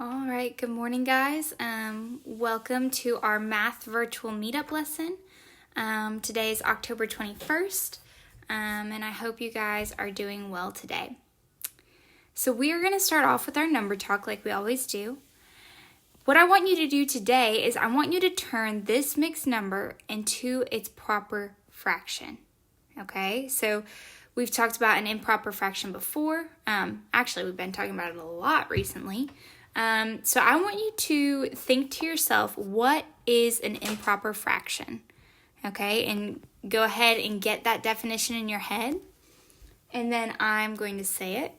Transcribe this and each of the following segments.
All right, good morning, guys. Welcome to our math virtual meetup lesson. Today is October 21st, and I hope you guys are doing well today. So we are going to start off with our number talk like we always do. What I want you to do today is I want you to turn this mixed number into its proper fraction. Okay, so we've talked about an improper fraction before. Actually, we've been talking about it a lot recently. So I want you to think to yourself, what is an improper fraction? Okay, and go ahead and get that definition in your head. And then I'm going to say it.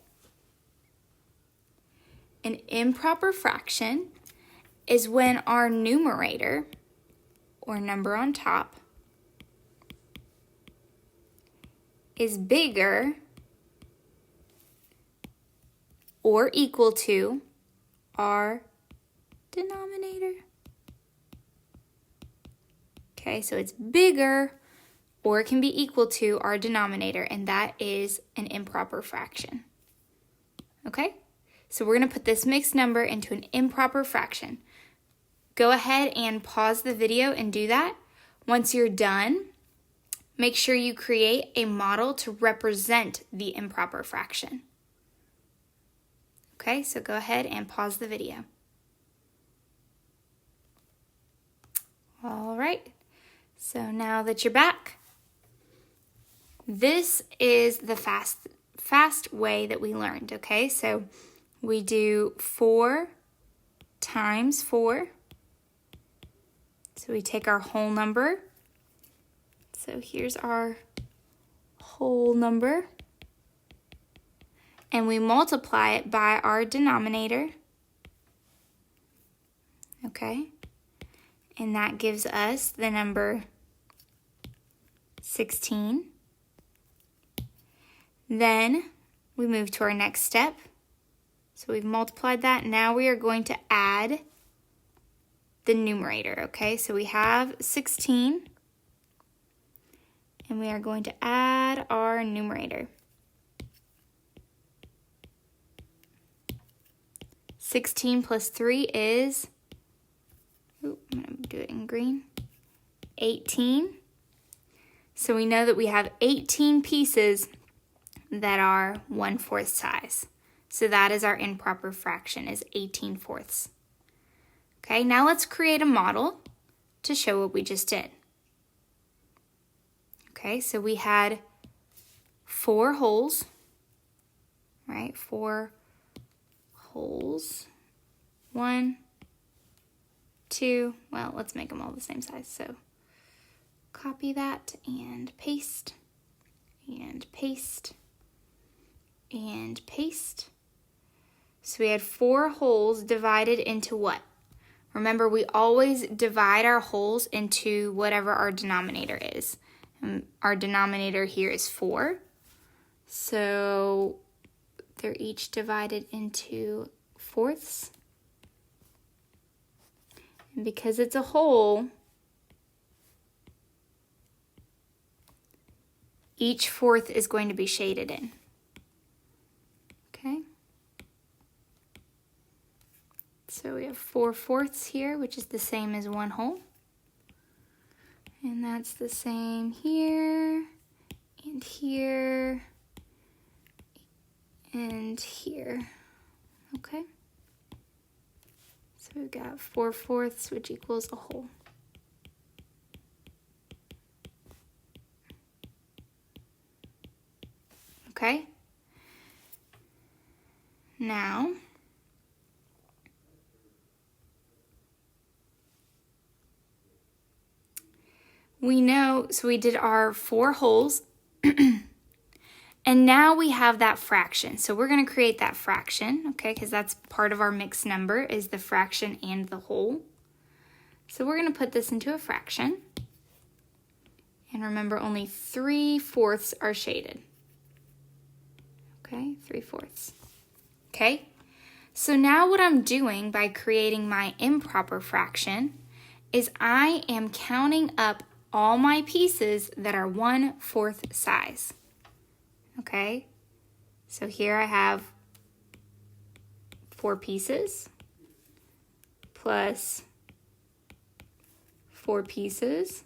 An improper fraction is when our numerator, or number on top, is bigger or equal to our denominator. Okay, so it's bigger or it can be equal to our denominator, and that is an improper fraction. Okay, so we're going to put this mixed number into an improper fraction. Go ahead and pause the video and do that. Once you're done, make sure you create a model to represent the improper fraction. Okay, so go ahead and pause the video. All right, so now that you're back, this is the fast way that we learned, okay? So we do 4 times 4. So we take our whole number. So here's our whole number. And we multiply it by our denominator. Okay? And that gives us the number 16. Then we move to our next step. So we've multiplied that. Now we are going to add the numerator. Okay? So we have 16. And we are going to add our numerator. 16 plus 3 is, I'm going to do it in green, 18. So we know that we have 18 pieces that are 1/4 size. So that is our improper fraction, is 18/4. Okay, now let's create a model to show what we just did. Okay, so we had 4 wholes, right? 4 holes. 1, 2, well, let's make them all the same size. So copy that and paste, and paste, and paste. So we had 4 holes divided into what? Remember, we always divide our holes into whatever our denominator is. And our denominator here is 4. So they're each divided into 4ths. And because it's a whole, each 4th is going to be shaded in. Okay? So we have 4/4 here, which is the same as 1 whole. And that's the same here, and here, and here. Okay? So we've got 4/4, which equals a whole. Okay? Now, we know, so we did our 4 wholes, and now we have that fraction. So we're going to create that fraction, okay, because that's part of our mixed number is the fraction and the whole. So we're going to put this into a fraction. And remember, only 3/4 are shaded. Okay, 3/4. Okay, so now what I'm doing by creating my improper fraction is I am counting up all my pieces that are 1/4 size. Okay, so here I have 4 pieces. plus 4 pieces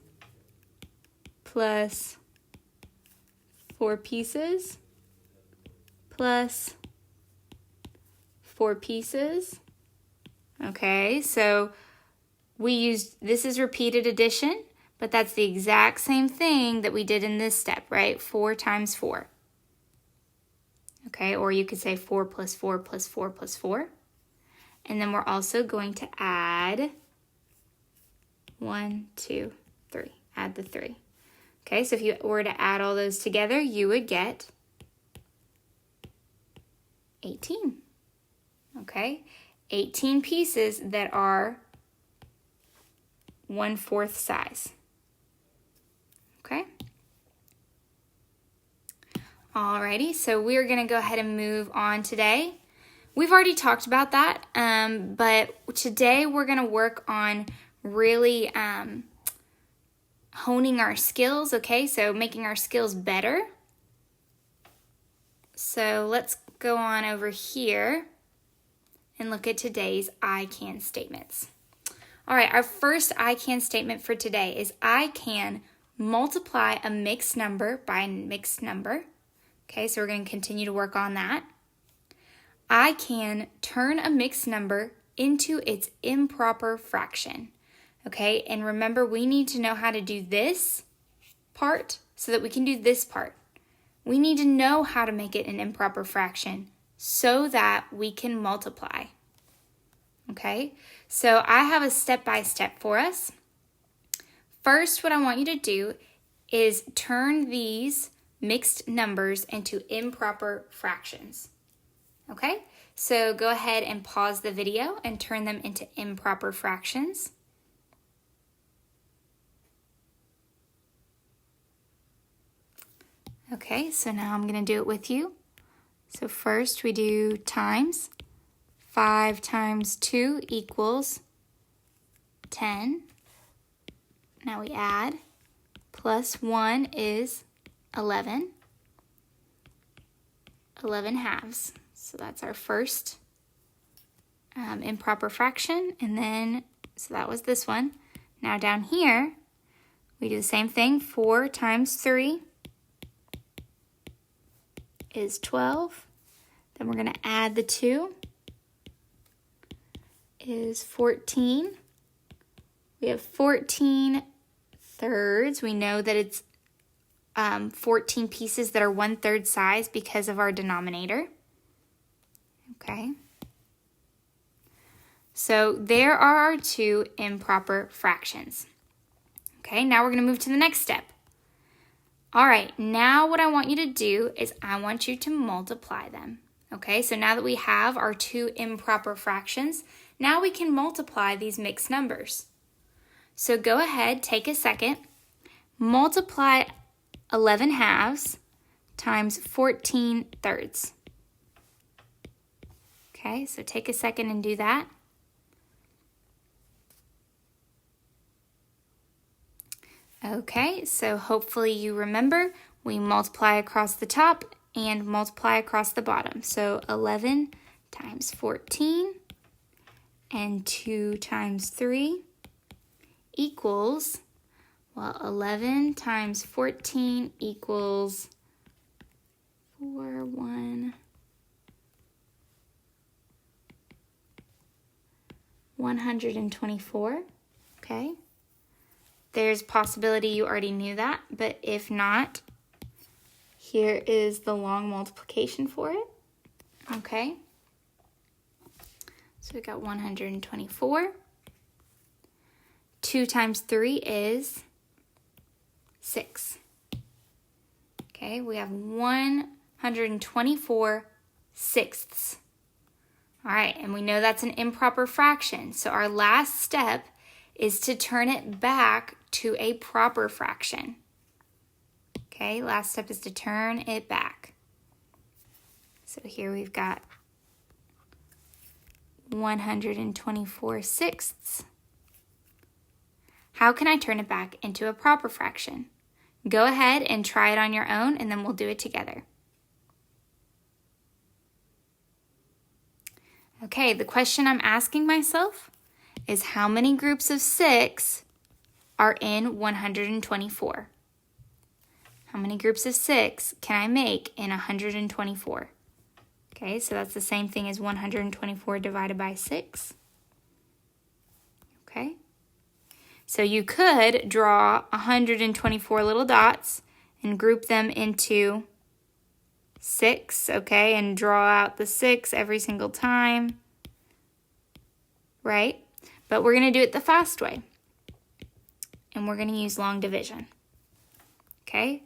plus 4 pieces plus 4 pieces. Okay, so this is repeated addition, but that's the exact same thing that we did in this step, right? 4 times 4. Okay, or you could say 4 plus 4 plus 4 plus 4. And then we're also going to add 1, 2, 3. Add the 3. Okay, so if you were to add all those together, you would get 18. Okay, 18 pieces that are 1/4 size. Okay. Alrighty, so we're going to go ahead and move on today. We've already talked about that, but today we're going to work on really honing our skills, okay? So making our skills better. So let's go on over here and look at today's I can statements. All right, our first I can statement for today is I can multiply a mixed number by a mixed number. Okay, so we're going to continue to work on that. I can turn a mixed number into its improper fraction. Okay, and remember we need to know how to do this part so that we can do this part. We need to know how to make it an improper fraction so that we can multiply. Okay, so I have a step-by-step for us. First, what I want you to do is turn these mixed numbers into improper fractions. Okay, so go ahead and pause the video and turn them into improper fractions. Okay, so now I'm going to do it with you. So first we do times. 5 times 2 equals 10. Now we add. Plus 1 is 11. 11 halves. So that's our first improper fraction. And then, so that was this one. Now down here, we do the same thing. 4 times 3 is 12. Then we're going to add the 2. Is 14. We have 14 thirds. We know that it's 14 pieces that are 1/3 size because of our denominator. Okay. So there are our 2 improper fractions. Okay, now we're going to move to the next step. All right, now what I want you to do is I want you to multiply them. Okay, so now that we have our 2 improper fractions, now we can multiply these mixed numbers. So go ahead, take a second, multiply 11 halves times 14 thirds. Okay, so take a second and do that. Okay, so hopefully you remember we multiply across the top and multiply across the bottom. So 11 times 14 and 2 times 3 equals, well, 11 times 14 equals 124, okay? There's a possibility you already knew that, but if not, here is the long multiplication for it, okay? So we got 124. 2 times 3 is 6. Okay, we have 124 sixths. All right, and we know that's an improper fraction. So our last step is to turn it back to a proper fraction. Okay, last step is to turn it back. So here we've got 124 sixths. How can I turn it back into a proper fraction? Go ahead and try it on your own, and then we'll do it together. Okay, the question I'm asking myself is how many groups of 6 are in 124? How many groups of 6 can I make in 124? Okay, so that's the same thing as 124 divided by 6. Okay, so you could draw 124 little dots and group them into 6, okay, and draw out the 6 every single time, right? But we're going to do it the fast way, and we're going to use long division, okay?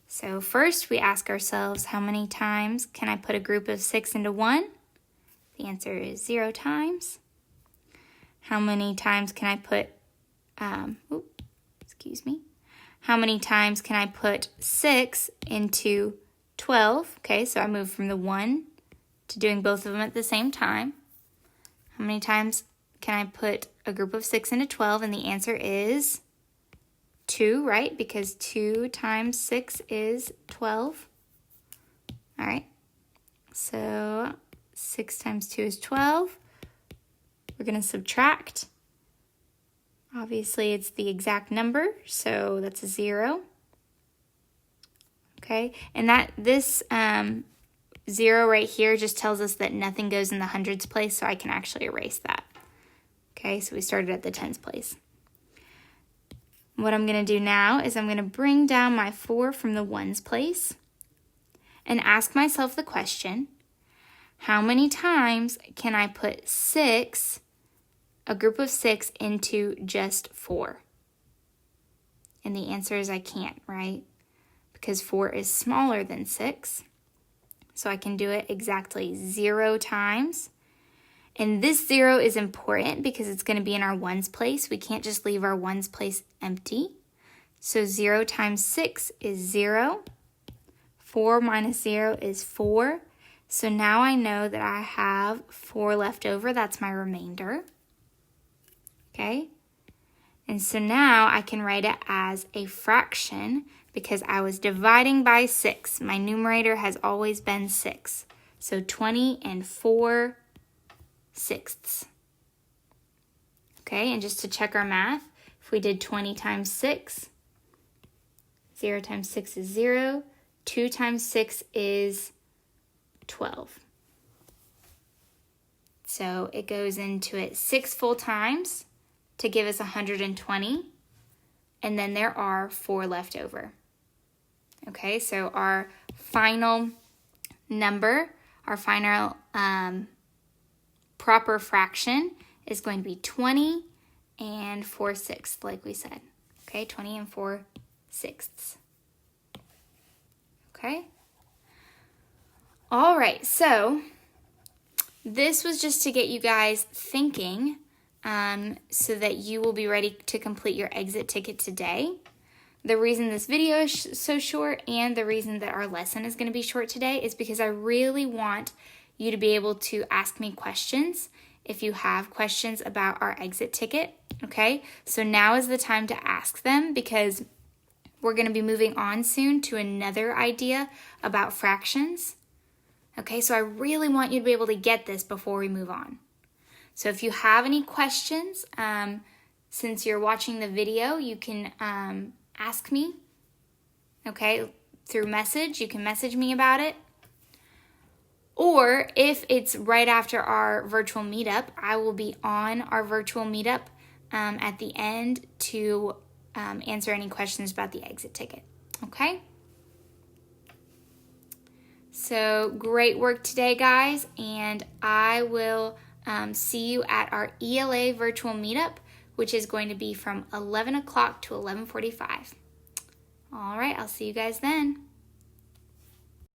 So first we ask ourselves, how many times can I put a group of 6 into 1? The answer is 0 times. How many times can I put, How many times can I put 6 into 12? Okay, so I move from the 1 to doing both of them at the same time. How many times can I put a group of 6 into 12? And the answer is 2, right? Because 2 times 6 is 12. All right, so 6 times 2 is 12. We're going to subtract. Obviously, it's the exact number, so that's a 0. Okay, and this 0 right here just tells us that nothing goes in the hundreds place, so I can actually erase that. Okay, so we started at the tens place. What I'm going to do now is I'm going to bring down my 4 from the ones place and ask myself the question, how many times can I put 6, a group of 6, into just 4? And the answer is I can't, right? Because 4 is smaller than 6. So I can do it exactly 0 times. And this 0 is important because it's going to be in our ones place. We can't just leave our ones place empty. So 0 times 6 is 0. 4 minus 0 is 4. So now I know that I have 4 left over. That's my remainder. Okay? And so now I can write it as a fraction because I was dividing by 6. My numerator has always been 6. So 20 and 4 sixths. Okay, and just to check our math, if we did 20 times 6, 0 times 6 is 0. 2 times 6 is 12. So it goes into it 6 full times to give us 120. And then there are 4 left over. Okay, so our final number, our final proper fraction is going to be 20 and 4 sixths, like we said. Okay, 20 and 4 sixths. Okay. All right, so this was just to get you guys thinking so that you will be ready to complete your exit ticket today. The reason this video is so short and the reason that our lesson is going to be short today is because I really want you to be able to ask me questions if you have questions about our exit ticket, okay? So now is the time to ask them because we're going to be moving on soon to another idea about fractions, okay? So I really want you to be able to get this before we move on. So if you have any questions, since you're watching the video, you can ask me, okay, through message. You can message me about it. Or if it's right after our virtual meetup, I will be on our virtual meetup at the end to answer any questions about the exit ticket, okay? So great work today, guys, and I will see you at our ELA virtual meetup, which is going to be from 11 o'clock to 11:45. All right, I'll see you guys then.